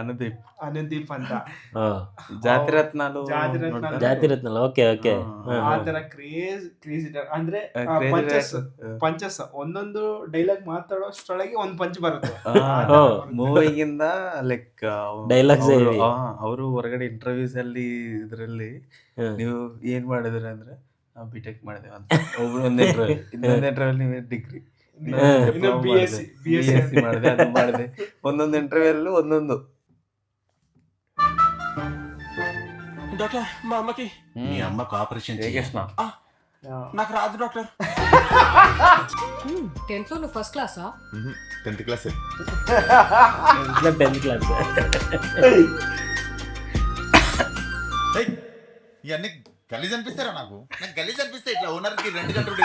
ಅನುದೀಪ್ ಅಂತ ಜಾತಿರತ್ನಾಲು ಜಾತಿರತ್ನಲ್ಲ. Okay okay. ಆ ತರ ಕ್ರೇಜ್ ಅಂದ್ರೆ ಪಂಚಸ್ ಒಂದೊಂದು ಡೈಲಾಗ್ ಮಾತಾಡೋಷ್ಟ್ರೊಳಗೆ ಒಂದ್ ಪಂಚ್ ಬರುತ್ತೆ ಮೂವಿಗಿಂದ ಲೈಕ್ Dialogues ಅವರು ಹೊರಗಡೆ ಇಂಟರ್ವ್ಯೂಸ್ ಅಲ್ಲಿ ಇದ್ರಲ್ಲಿ ನೀವು ಏನ್ ಮಾಡಿದ್ರಿ ಅಂದ್ರೆ ನಾವು ಬಿಟೆಕ್ ಮಾಡಿದೇವ ಅಂತ ಇನ್ನೊಂದ್ ಇಂಟರ್ವ್ಯೂ ನೀವೇ ಡಿಗ್ರಿ BSc ಮಾಡಿದೆ ಅದು ಮಾಡಿದೆ. ಒಂದೊಂದು ಇಂಟರ್ವ್ಯೂ ಅಲ್ಲೂ ಒಂದೊಂದು. డాక్టర్ మా అమ్మకి మీ అమ్మకు ఆపరేషన్ నాకు రాదు డాక్టర్. 10th లో నువ్వు ఫస్ట్ క్లాసా? 10th class. ఇట్లా 10th క్లాస్. ఇవన్నీ గలీజ్ అనిపిస్తారా? నాకు గలీజ్ అనిపిస్తే ఇట్లా ఓనర్కి 2 గంటలు